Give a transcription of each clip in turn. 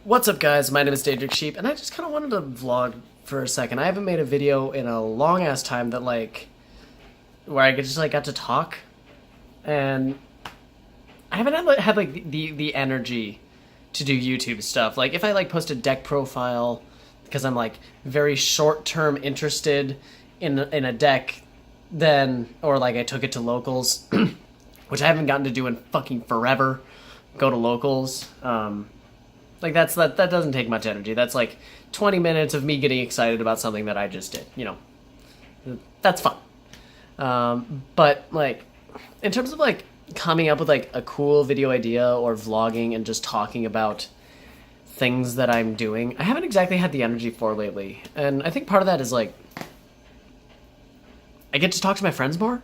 What's up, guys? My name is Daedric Sheep, and I just kind of wanted to vlog for a second. I haven't made a video in a long-ass time that, where I just, got to talk, and I haven't had the energy to do YouTube stuff. Like, if I, post a deck profile, because I'm, very short-term interested in a deck, then, or, I took it to locals, which I haven't gotten to do in fucking forever, go to locals, that doesn't take much energy. That's 20 minutes of me getting excited about something that I just did. That's fun. But in terms of coming up with a cool video idea or vlogging and just talking about things that I'm doing, I haven't exactly had the energy for lately. And I think part of that is I get to talk to my friends more.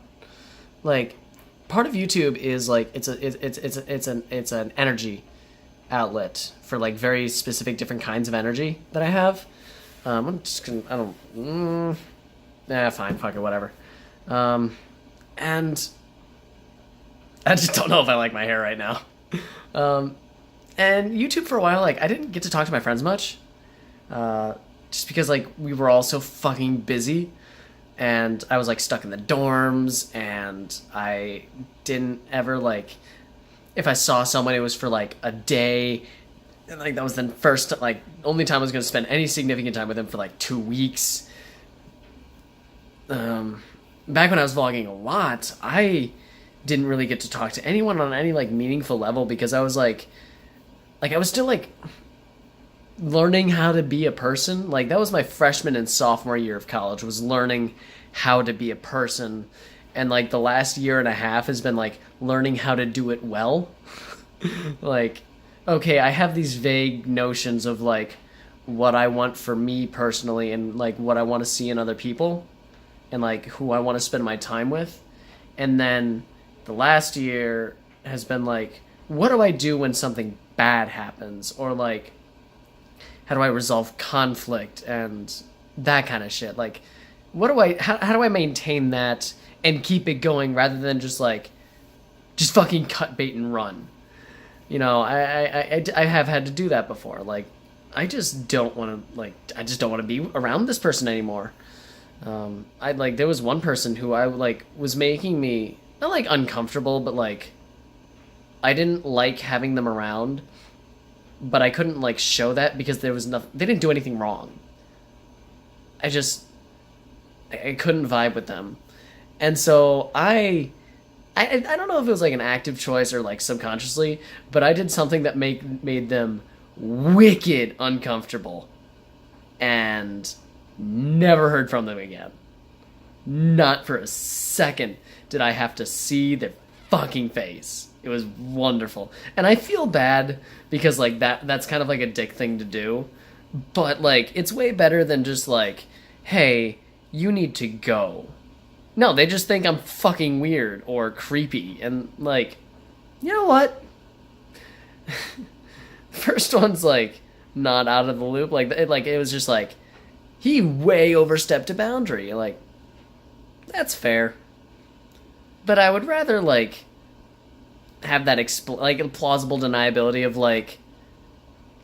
Part of YouTube is it's an energy outlet for very specific different kinds of energy that I have. I'm just gonna, I don't, fine, fuck it, whatever. And I just don't know if I like my hair right now. And YouTube for a while, I didn't get to talk to my friends much, just because we were all so fucking busy, and I was stuck in the dorms, and I didn't ever if I saw someone, it was for a day, and that was the first only time I was going to spend any significant time with them for 2 weeks. Back when I was vlogging a lot, I didn't really get to talk to anyone on any meaningful level, because I was I was still learning how to be a person. That was my freshman and sophomore year of college, was learning how to be a person. And the last year and a half has been learning how to do it well. Okay, I have these vague notions of what I want for me personally, and what I want to see in other people, and who I want to spend my time with. And then the last year has been what do I do when something bad happens, or how do I resolve conflict and that kind of shit. How do I maintain that and keep it going, rather than just fucking cut bait and run. I have had to do that before. I just don't want to I just don't want to be around this person anymore. There was one person who I was making me not uncomfortable, but I didn't like having them around, but I couldn't show that because there was nothing. They didn't do anything wrong. I couldn't vibe with them. And so I don't know if it was an active choice or subconsciously, but I did something that made them wicked uncomfortable, and never heard from them again. Not for a second did I have to see their fucking face. It was wonderful. And I feel bad because that's kind of a dick thing to do, but it's way better than just hey, you need to go. No, they just think I'm fucking weird or creepy, and you know what? First one's not out of the loop. It was just he way overstepped a boundary. That's fair. But I would rather have that plausible deniability of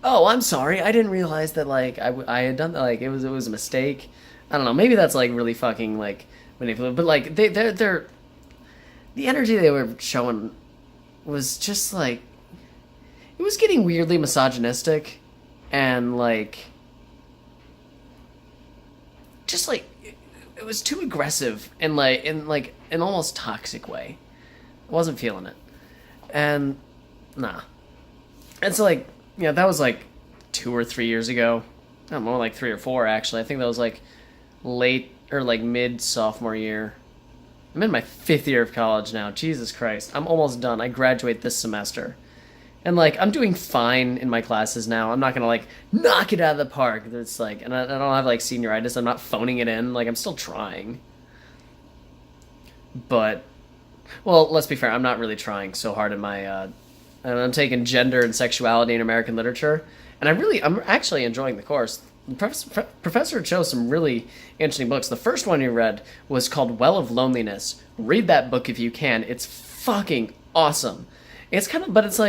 oh, I'm sorry, I didn't realize that I had done that. It was a mistake. I don't know. Maybe that's really fucking manipulative, but they're the energy they were showing was just it was getting weirdly misogynistic, and just it was too aggressive, and in an almost toxic way. I wasn't feeling it, and nah. And so that was 2 or 3 years ago. I don't know, 3 or 4 actually. I think that was late or mid sophomore year. I'm in my 5th year of college now. Jesus Christ. I'm almost done. I graduate this semester. And I'm doing fine in my classes now. I'm not gonna knock it out of the park. It's and I don't have senioritis. I'm not phoning it in. I'm still trying. But, well, let's be fair. I'm not really trying so hard in my, and I'm taking gender and sexuality in American literature. And I'm actually enjoying the course. The professor chose some really interesting books. The first one he read was called Well of Loneliness. Read that book if you can. It's fucking awesome. It's kind of, but it's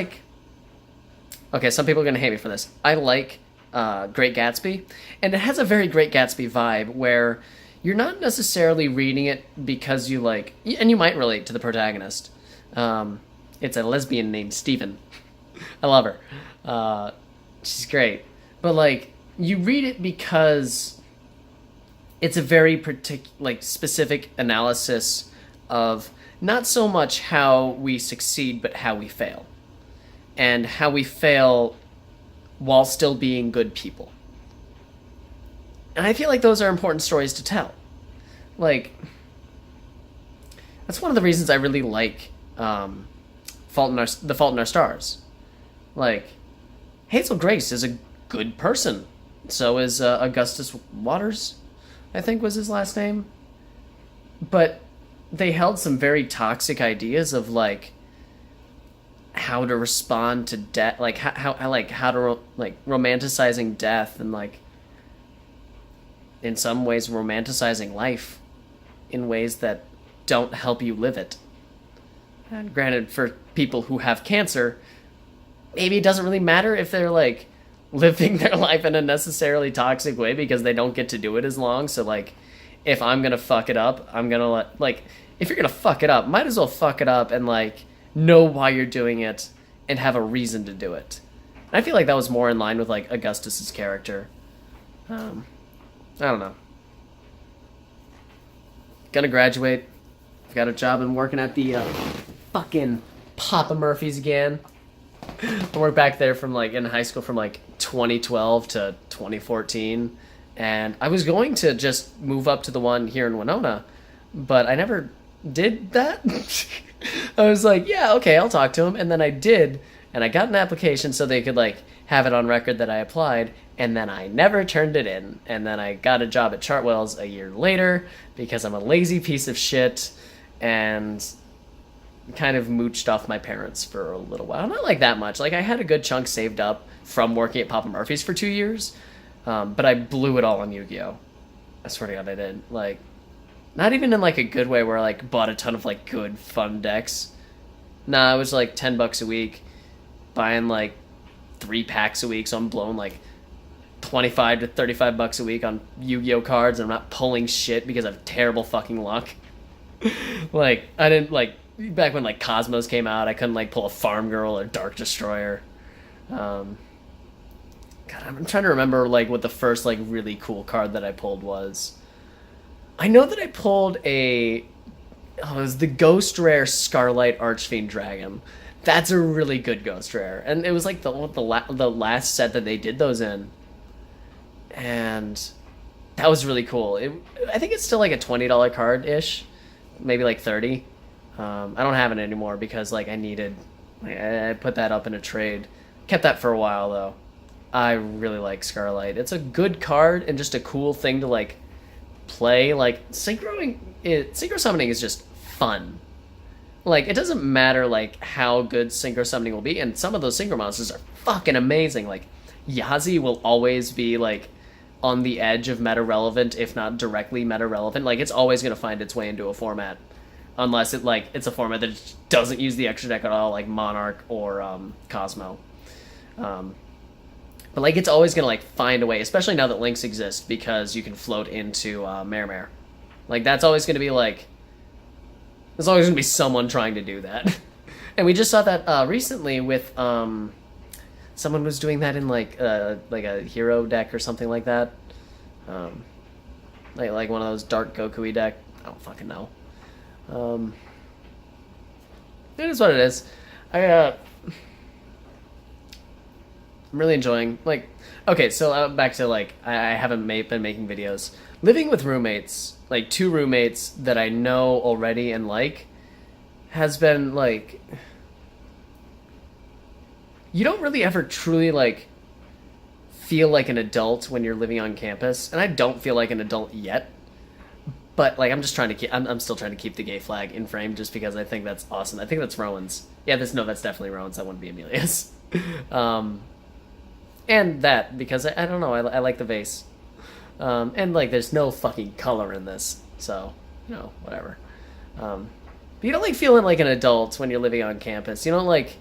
Okay, some people are gonna hate me for this. I like Great Gatsby, and it has a very Great Gatsby vibe where you're not necessarily reading it because you like, and you might relate to the protagonist. It's a lesbian named Steven. I love her. She's great, but like you read it because it's a very like specific analysis of not so much how we succeed, but how we fail, and how we fail while still being good people. And I feel like those are important stories to tell. Like, that's one of the reasons I really like The Fault in Our Stars. Like, Hazel Grace is a good person. So is Augustus Waters, I think was his last name. But they held some very toxic ideas of like how to respond to death, like how to romanticizing death, and like in some ways romanticizing life in ways that don't help you live it. And granted, for people who have cancer, maybe it doesn't really matter if they're like living their life in a necessarily toxic way because they don't get to do it as long. So like, if I'm gonna fuck it up, I'm gonna if you're gonna fuck it up, might as well fuck it up and like know why you're doing it and have a reason to do it. And I feel like that was more in line with like Augustus's character. I don't know. Gonna graduate. I've got a job and working at the fucking Papa Murphy's again. I worked back there from like in high school from like 2012 to 2014, and I was going to just move up to the one here in Winona, but I never did that. I was like, yeah, okay, I'll talk to him, and then I did, and I got an application so they could like have it on record that I applied, and then I never turned it in, and then I got a job at Chartwell's a year later because I'm a lazy piece of shit and kind of mooched off my parents for a little while. Not like that much. Like I had a good chunk saved up from working at Papa Murphy's for 2 years, but I blew it all on Yu-Gi-Oh! I swear to God I did. Like, not even in like a good way where I like bought a ton of like good fun decks. Nah, it was like $10 a week, buying like 3 packs a week, so I'm blowing like $25 to $35 a week on Yu-Gi-Oh cards, and I'm not pulling shit because I have terrible fucking luck. Like, I didn't like back when like Cosmos came out, I couldn't like pull a Farm Girl or Dark Destroyer. God, I'm trying to remember like what the first like really cool card that I pulled was. I know that I pulled it was the Ghost Rare Scarlight Archfiend Dragon. That's a really good Ghost Rare, and it was like the last set that they did those in, and that was really cool. I think it's still like a $20 card ish, maybe like 30. I don't have it anymore because like I put that up in a trade. Kept that for a while though. I really like Scarlight. It's a good card and just a cool thing to like play. Like synchro summoning is just fun. Like it doesn't matter like how good synchro summoning will be, and some of those synchro monsters are fucking amazing. Like Yazi will always be like on the edge of meta relevant, if not directly meta relevant. Like it's always gonna find its way into a format. Unless it's a format that doesn't use the extra deck at all, like Monarch or Cosmo. But like it's always gonna like find a way, especially now that links exist, because you can float into Mare. Like that's always gonna be like, there's always gonna be someone trying to do that. And we just saw that recently with someone was doing that in like a hero deck or something like that. Like one of those Dark Goku-y deck. I don't fucking know. It is what it is. I'm really enjoying, like, okay, so back to, like, I haven't been making videos. Living with roommates, like, 2 roommates that I know already and like, has been, like, you don't really ever truly, like, feel like an adult when you're living on campus, and I don't feel like an adult yet. But like I'm just trying to keep, I'm still trying to keep the gay flag in frame just because I think that's awesome. I think that's Rowan's. Yeah, that's definitely Rowan's. That wouldn't be Amelia's. And that because I don't know, I like the vase. And like there's no fucking color in this, so you know whatever. But you don't like feeling like an adult when you're living on campus. You don't like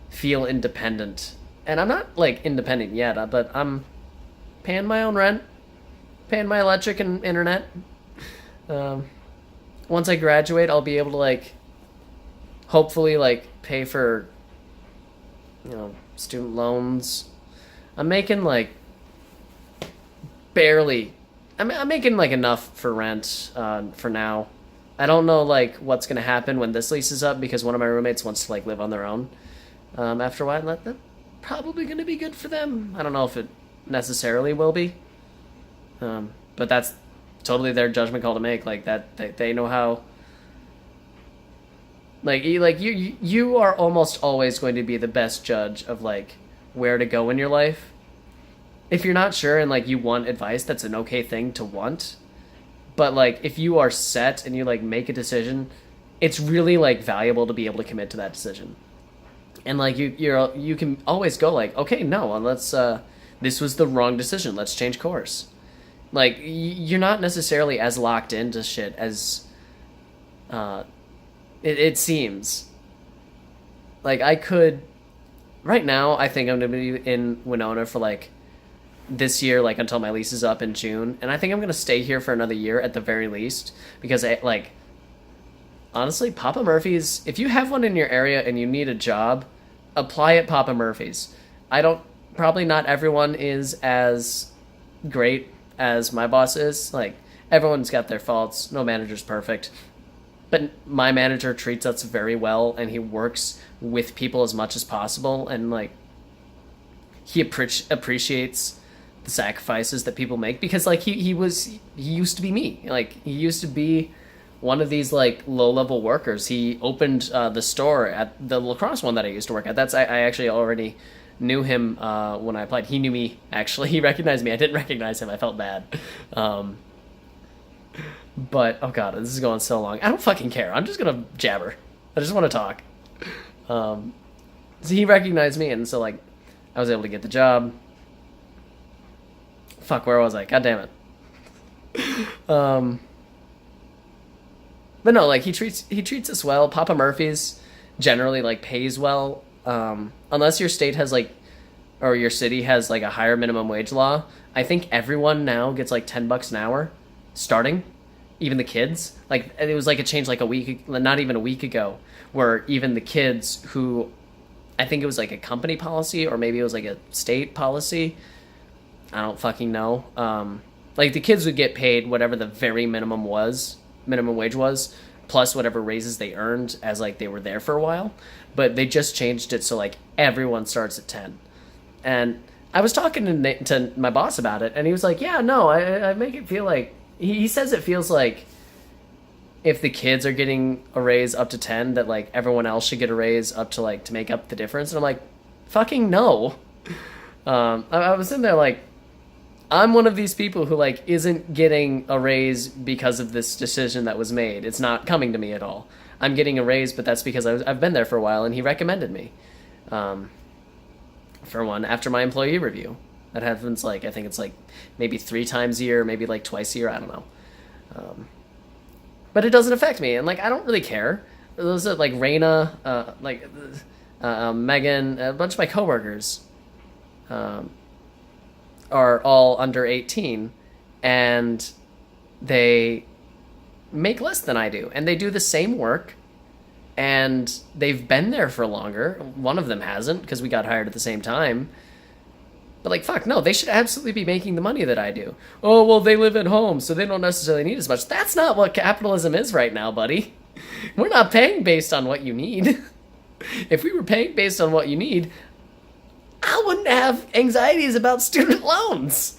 feel independent and I'm not like independent yet, but I'm paying my own rent, paying my electric and internet. Um, Once I graduate, I'll be able to like hopefully like pay for student loans. I'm making like barely. I'm making like enough for rent for now. I don't know like what's gonna happen when this lease is up because one of my roommates wants to like live on their own after a while. And that's probably gonna be good for them. I don't know if it necessarily will be, but that's totally their judgment call to make. Like that, they know how. Like you are almost always going to be the best judge of like where to go in your life. If you're not sure and like you want advice, that's an okay thing to want. But like if you are set and you like make a decision, it's really like valuable to be able to commit to that decision. And like you can always go like, okay, no, let's this was the wrong decision. Let's change course. Like you're not necessarily as locked into shit as it seems. Like I could right now I think I'm gonna be in Winona for like this year, like until my lease is up in June, and I think I'm gonna stay here for another year at the very least because like honestly, Papa Murphy's, if you have one in your area and you need a job, apply at Papa Murphy's. Probably not everyone is as great as my boss is. Like everyone's got their faults, no manager's perfect. But my manager treats us very well, and he works with people as much as possible, and like he appreciates the sacrifices that people make because like he used to be me. Like he used to be one of these like low level workers. He opened the store at the lacrosse one that I used to work at. I actually already knew him when I applied. He knew me actually. He recognized me. I didn't recognize him. I felt bad. But oh god, this is going so long. I don't fucking care. I'm just gonna jabber. I just want to talk. So he recognized me, and so like I was able to get the job. Fuck, where was I? God damn it. But no, like he treats us well. Papa Murphy's generally like pays well. Unless your state has like, or your city has like a higher minimum wage law. I think everyone now gets like $10 an hour, starting. Even the kids. Like it was like a change like not even a week ago, where even the kids who, I think it was like a company policy or maybe it was like a state policy. I don't fucking know. Like the kids would get paid whatever the very minimum wage was, plus whatever raises they earned as like they were there for a while. But they just changed it so like everyone starts at 10. And I was talking to my boss about it, and he was like, yeah, no, I make it feel like, he says it feels like if the kids are getting a raise up to 10, that like everyone else should get a raise up to like to make up the difference. And I'm like, fucking no. I was in there like, I'm one of these people who like isn't getting a raise because of this decision that was made. It's not coming to me at all. I'm getting a raise, but that's because I've been there for a while and he recommended me. For one, after my employee review. That happens like, I think it's like maybe 3 times a year, maybe like twice a year, I don't know. But it doesn't affect me, and like I don't really care. Those are like Raina, Megan, a bunch of my coworkers are all under 18, and they make less than I do, and they do the same work, and they've been there for longer. One of them hasn't, because we got hired at the same time. But like, fuck, no, they should absolutely be making the money that I do. Oh, well, they live at home, so they don't necessarily need as much. That's not what capitalism is right now, buddy. We're not paying based on what you need. If we were paying based on what you need, I wouldn't have anxieties about student loans.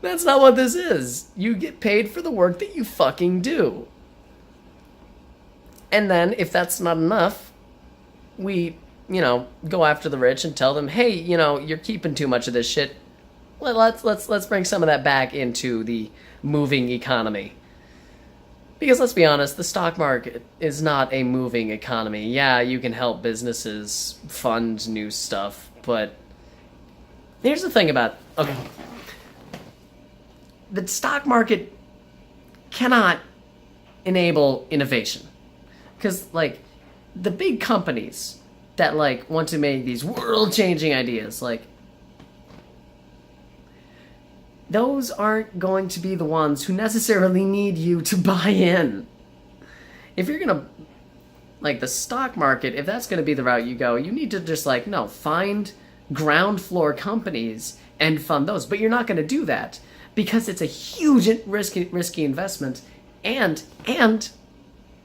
That's not what this is. You get paid for the work that you fucking do. And then, if that's not enough, we, go after the rich and tell them, hey, you're keeping too much of this shit. Let's bring some of that back into the moving economy. Because let's be honest, the stock market is not a moving economy. Yeah, you can help businesses fund new stuff, but here's the thing about, okay, the stock market cannot enable innovation. Because, like, the big companies, that like want to make these world-changing ideas, like those aren't going to be the ones who necessarily need you to buy in. If you're gonna, like the stock market, if that's gonna be the route you go, you need to just like, no, find ground floor companies and fund those. But you're not gonna do that because it's a huge risky investment, and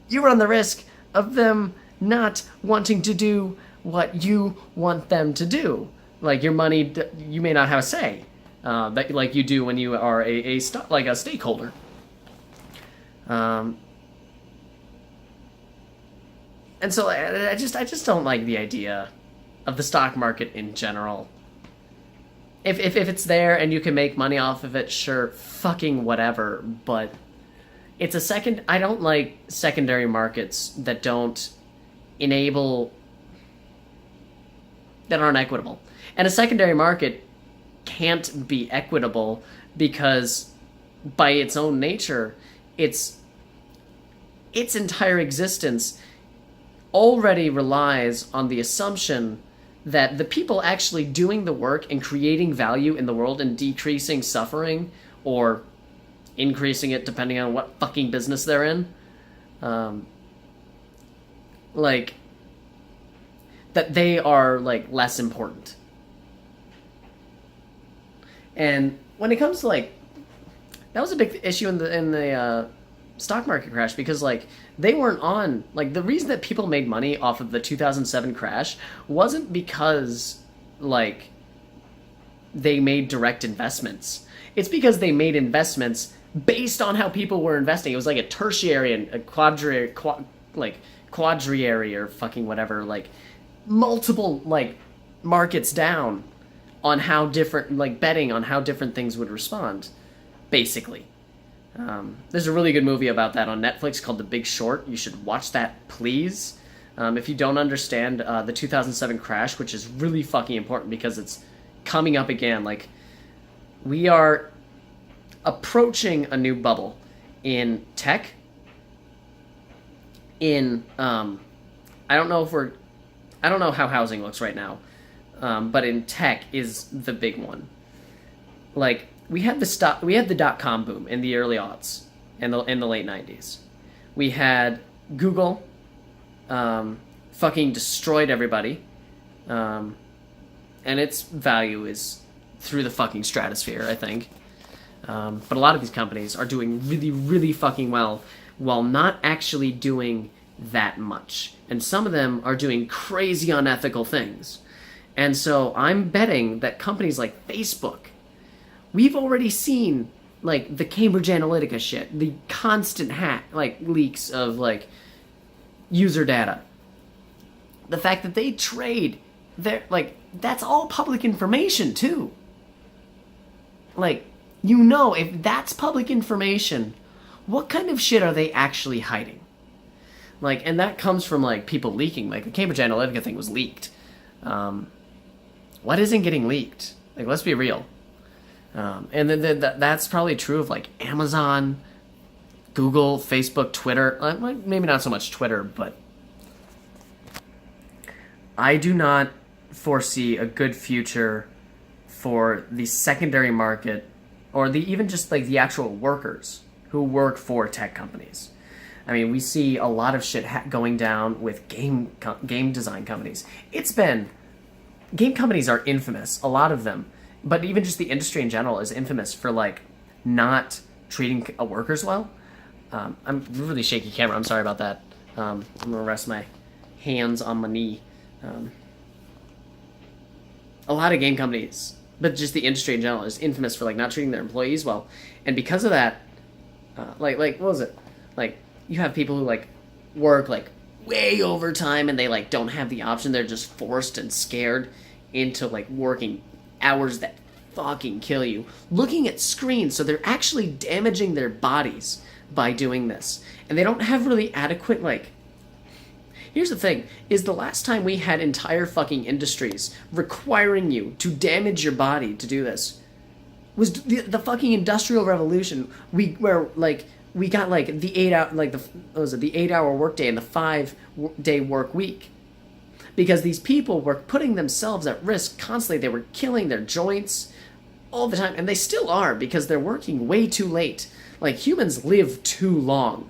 you run the risk of them not wanting to do what you want them to do. Like your money, you may not have a say, that like you do when you are a stakeholder. And so I just don't like the idea of the stock market in general. If it's there and you can make money off of it, sure, fucking whatever. But it's a second. I don't like secondary markets that don't enable, that aren't equitable. And a secondary market can't be equitable because by its own nature, its entire existence already relies on the assumption that the people actually doing the work and creating value in the world and decreasing suffering or increasing it depending on what fucking business they're in, like, that they are like less important. And when it comes to like, that was a big issue in the stock market crash, because like they weren't on, like the reason that people made money off of the 2007 crash wasn't because like they made direct investments. It's because they made investments based on how people were investing. It was like a tertiary and a quadriary or fucking whatever, like multiple like markets down on how different, like betting on how different things would respond, basically. There's a really good movie about that on Netflix called The Big Short. You should watch that, please. If you don't understand the 2007 crash, which is really fucking important because it's coming up again. Like, we are approaching a new bubble in tech. I don't know how housing looks right now, but in tech is the big one. Like, we had the dot-com boom in the early aughts, in the late 90s. We had Google fucking destroyed everybody, and its value is through the fucking stratosphere, I think. But a lot of these companies are doing really, really fucking well while not actually doing that much. And some of them are doing crazy unethical things. And so I'm betting that companies like Facebook, we've already seen, like, the Cambridge Analytica shit, the constant leaks of, like, user data. The fact that they trade, that's all public information, too. Like, if that's public information, what kind of shit are they actually hiding? Like, and that comes from, like, people leaking. Like, the Cambridge Analytica thing was leaked. What isn't getting leaked? Like, let's be real. And then that's probably true of like Amazon, Google, Facebook, Twitter. Maybe not so much Twitter, but I do not foresee a good future for the secondary market, or even just like the actual workers who work for tech companies. I mean, we see a lot of shit going down with game design companies. Game companies are infamous, a lot of them. But even just the industry in general is infamous for, like, not treating workers well. I'm really shaky camera. I'm sorry about that. I'm going to rest my hands on my knee. A lot of game companies, but just the industry in general, is infamous for, like, not treating their employees well. And because of that, like what was it? Like, you have people who, like, work, like, way overtime and they, like, don't have the option. They're just forced and scared into, like, working hours that fucking kill you, looking at screens, so they're actually damaging their bodies by doing this. And they don't have really adequate, like... Here's the thing, is the last time we had entire fucking industries requiring you to damage your body to do this was the fucking Industrial Revolution. We got like the 8 hour, like the 8 hour workday and the 5 day work week. because these people were putting themselves at risk constantly. They were killing their joints all the time, and they still are, because they're working way too late. Like, humans live too long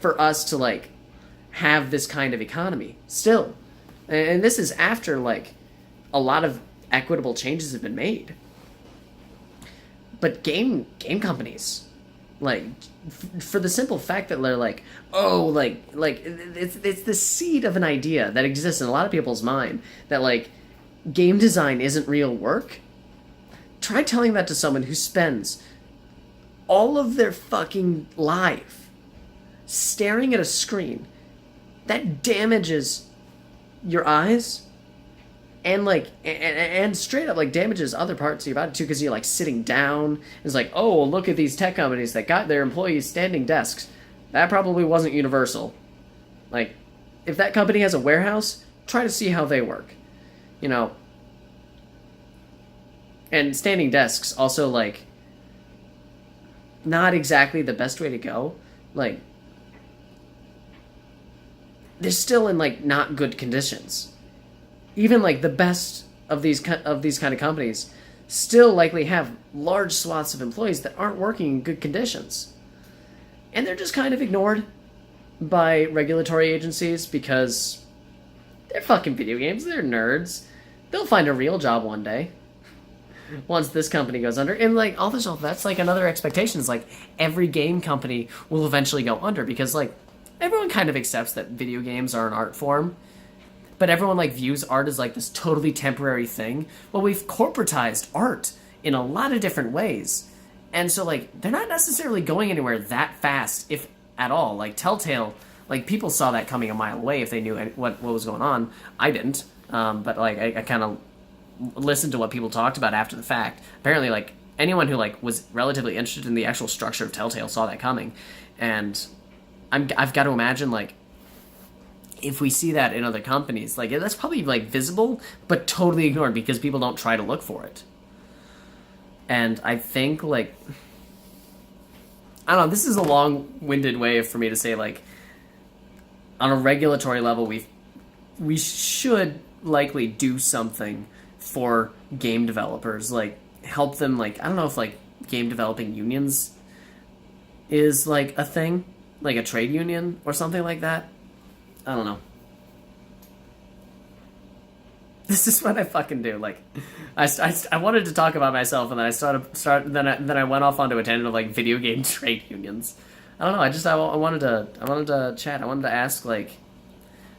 for us to, like, have this kind of economy still. And this is after, like, a lot of equitable changes have been made. But game companies, like, for the simple fact that they're like, oh, like it's the seed of an idea that exists in a lot of people's mind that, like, game design isn't real work. Try telling that to someone who spends all of their fucking life staring at a screen that damages your eyes and, like, and straight up, like, damages other parts of your body too, because you're, like, sitting down. It's like, oh, look at these tech companies that got their employees standing desks. That probably wasn't universal. Like, if that company has a warehouse, try to see how they work, you know. And standing desks also, like, not exactly the best way to go. Like, they're still in, like, not good conditions. Even, like, the best of these kind of companies still likely have large swaths of employees that aren't working in good conditions. And they're just kind of ignored by regulatory agencies because they're fucking video games. They're nerds. They'll find a real job one day once this company goes under. And, like, all this, that's, like, another expectation is, like, every game company will eventually go under because, like, everyone kind of accepts that video games are an art form. But everyone, like, views art as, like, this totally temporary thing. Well, we've corporatized art in a lot of different ways. And so, like, they're not necessarily going anywhere that fast, if at all. Like, Telltale, like, people saw that coming a mile away if they knew what was going on. I didn't. But, like, I kind of listened to what people talked about after the fact. Apparently, like, anyone who, like, was relatively interested in the actual structure of Telltale saw that coming. And I've got to imagine, like, if we see that in other companies, like, that's probably, like, visible, but totally ignored because people don't try to look for it. And I think, like, I don't know, this is a long-winded way for me to say, like, on a regulatory level, we should likely do something for game developers, like, help them, like, I don't know if, like, game developing unions is, like, a thing, like a trade union or something like that. I don't know. This is what I fucking do. Like, I wanted to talk about myself, and then then I went off onto a tangent of, like, video game trade unions. I don't know. I wanted to chat. I wanted to ask, like,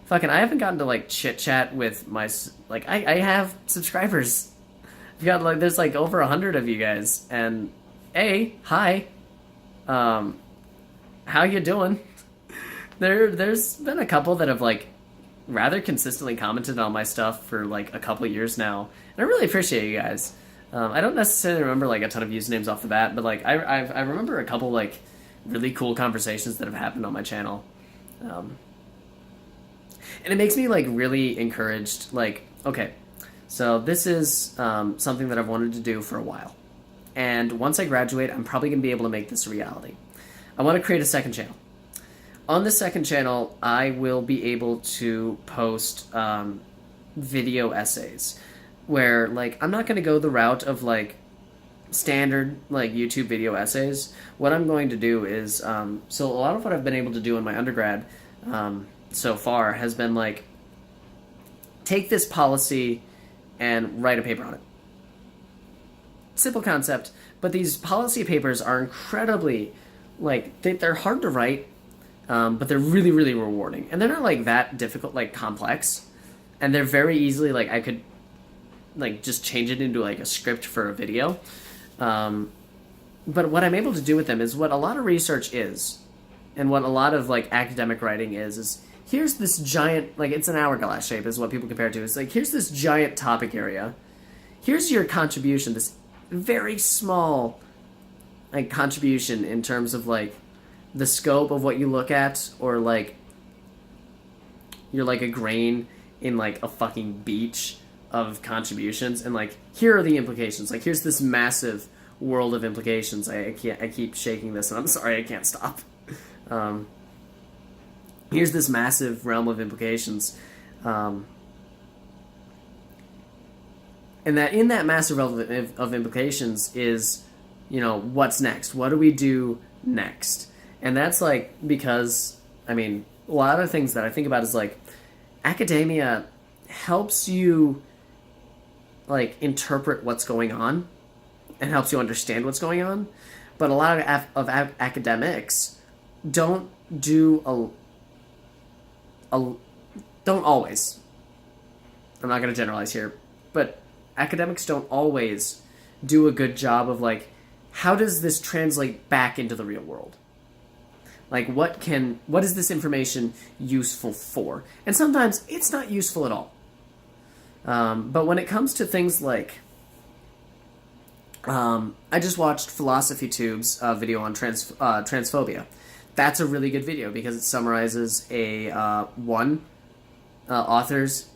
fucking, I haven't gotten to, like, chit chat with my, like, I have subscribers. I've got, like, there's, like, over 100 of you guys, and hi, how you doing? There's been a couple that have, like, rather consistently commented on my stuff for, like, a couple years now, and I really appreciate you guys. I don't necessarily remember, like, a ton of usernames off the bat, but, like, I remember a couple, like, really cool conversations that have happened on my channel, and it makes me, like, really encouraged. Like, okay, so this is something that I've wanted to do for a while, and once I graduate, I'm probably gonna be able to make this a reality. I want to create a second channel. On the second channel, I will be able to post video essays where, like, I'm not going to go the route of, like, standard, like, YouTube video essays. What I'm going to do is, so a lot of what I've been able to do in my undergrad so far has been, like, take this policy and write a paper on it. Simple concept, but these policy papers are incredibly, like, they're hard to write. But they're really, really rewarding. And they're not, like, that difficult, like, complex. And they're very easily, like, I could, like, just change it into, like, a script for a video. But what I'm able to do with them is what a lot of research is, and what a lot of, like, academic writing is here's this giant, like, it's an hourglass shape is what people compare it to. It's like, here's this giant topic area. Here's your contribution, this very small, like, contribution in terms of, like, the scope of what you look at, or, like, you're, like, a grain in, like, a fucking beach of contributions, and, like, here are the implications. Like, here's this massive world of implications. I keep shaking this, and I'm sorry, I can't stop. Here's this massive realm of implications Um, and that in that massive of implications is, what's next? What do we do next? And that's like, because, I mean, a lot of things that I think about is like, academia helps you like interpret what's going on and helps you understand what's going on, but a lot of academics don't do don't always. I'm not going to generalize here, but academics don't always do a good job of like, how does this translate back into the real world? Like, what is this information useful for? And sometimes it's not useful at all. But when it comes to things like, I just watched Philosophy Tube's video on transphobia. That's a really good video because it summarizes author's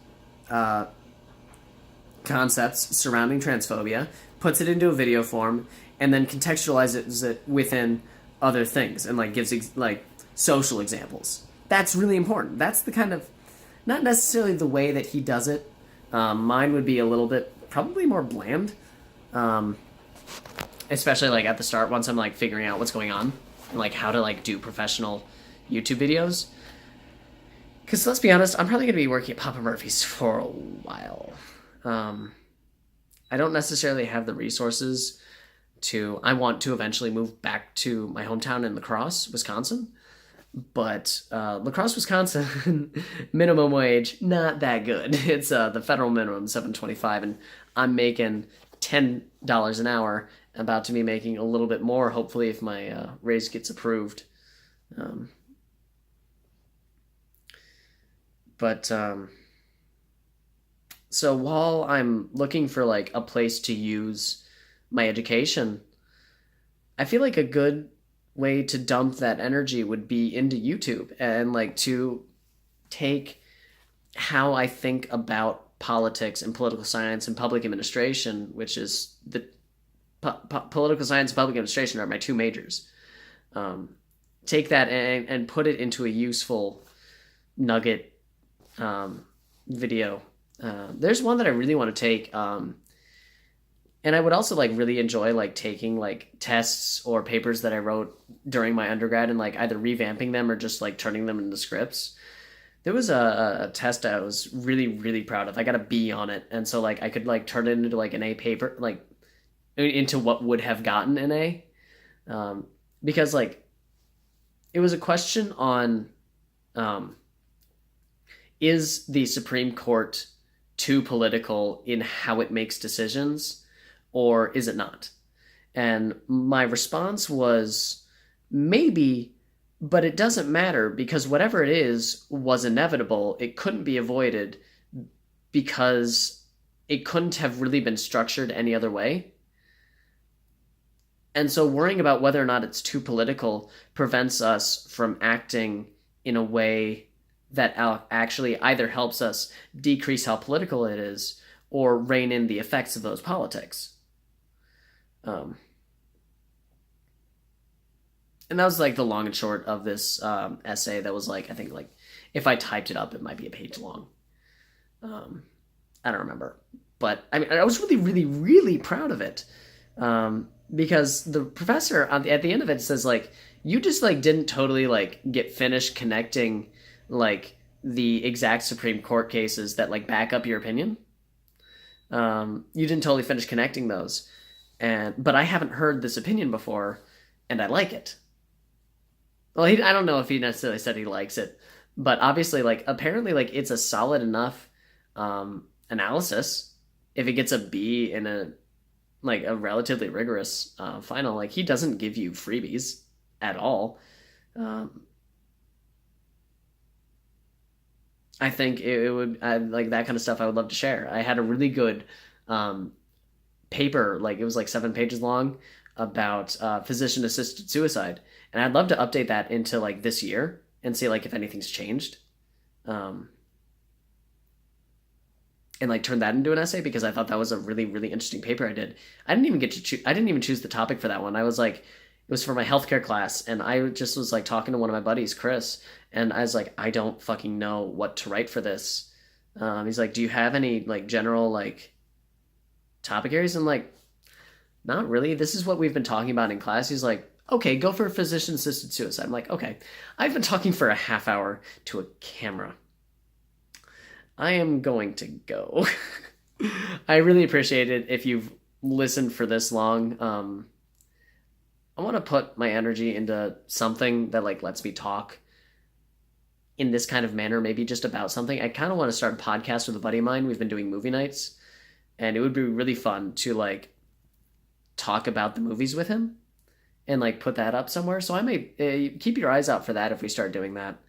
concepts surrounding transphobia, puts it into a video form, and then contextualizes it within other things and like gives like social examples. That's really important. That's the kind of, not necessarily the way that he does it. Mine would be a little bit probably more bland, especially like at the start once I'm like figuring out what's going on and like how to like do professional YouTube videos. Because let's be honest, I'm probably going to be working at Papa Murphy's for a while. I don't necessarily have the resources I want to eventually move back to my hometown in La Crosse, Wisconsin. But La Crosse, Wisconsin, minimum wage, not that good. It's the federal minimum, $7.25, and I'm making $10 an hour. I'm about to be making a little bit more, hopefully, if my raise gets approved. So while I'm looking for like a place to use my education, I feel like a good way to dump that energy would be into YouTube and like to take how I think about politics and political science and public administration, which is the political science and public administration are my two majors. Take that and put it into a useful nugget video. There's one that I really want to take, and I would also like really enjoy like taking like tests or papers that I wrote during my undergrad and like either revamping them or just like turning them into scripts. There was a test I was really, really proud of. I got a B on it, and so like I could like turn it into like an A paper, like into what would have gotten an A, because like it was a question on is the Supreme Court too political in how it makes decisions, or is it not? And my response was maybe, but it doesn't matter because whatever it is was inevitable. It couldn't be avoided because it couldn't have really been structured any other way. And so worrying about whether or not it's too political prevents us from acting in a way that actually either helps us decrease how political it is or rein in the effects of those politics. And that was like the long and short of this essay that was like, I think like if I typed it up, it might be a page long. I don't remember. But I mean, I was really, really, really proud of it. Because the professor at the end of it says like, you just like didn't totally like get finished connecting like the exact Supreme Court cases that like back up your opinion. You didn't totally finish connecting those. But I haven't heard this opinion before and I like it. Well, I don't know if he necessarily said he likes it, but obviously like apparently like it's a solid enough analysis. If it gets a B in a relatively rigorous final, like he doesn't give you freebies at all. I think it would like that kind of stuff I would love to share. I had a really good paper, like it was like 7 pages long about physician assisted suicide. And I'd love to update that into like this year and see like if anything's changed. And like turn that into an essay because I thought that was a really, really interesting paper I did. I didn't even choose the topic for that one. I was like, it was for my healthcare class, and I just was like talking to one of my buddies, Chris, and I was like, I don't fucking know what to write for this. He's like, do you have any like general like topic areas? And like, not really. This is what we've been talking about in class. He's like, okay, go for physician assisted suicide. I'm like, okay, I've been talking for a half hour to a camera. I am going to go. I really appreciate it if you've listened for this long. I want to put my energy into something that like lets me talk in this kind of manner, maybe just about something. I kind of want to start a podcast with a buddy of mine. We've been doing movie nights, and it would be really fun to like talk about the movies with him and like put that up somewhere. So I may keep your eyes out for that if we start doing that.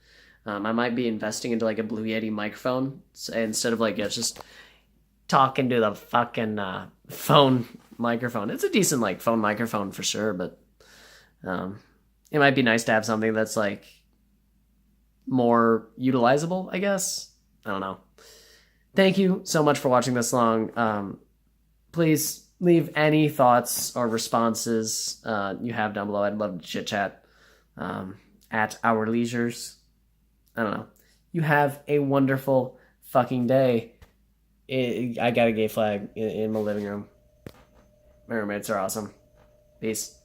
I might be investing into like a Blue Yeti microphone instead of like just talking to the fucking phone microphone. It's a decent like phone microphone for sure, but it might be nice to have something that's like more utilizable, I guess. I don't know. Thank you so much for watching this long. Please leave any thoughts or responses you have down below. I'd love to chit chat at our leisures. I don't know. You have a wonderful fucking day. I got a gay flag in my living room. My roommates are awesome. Peace.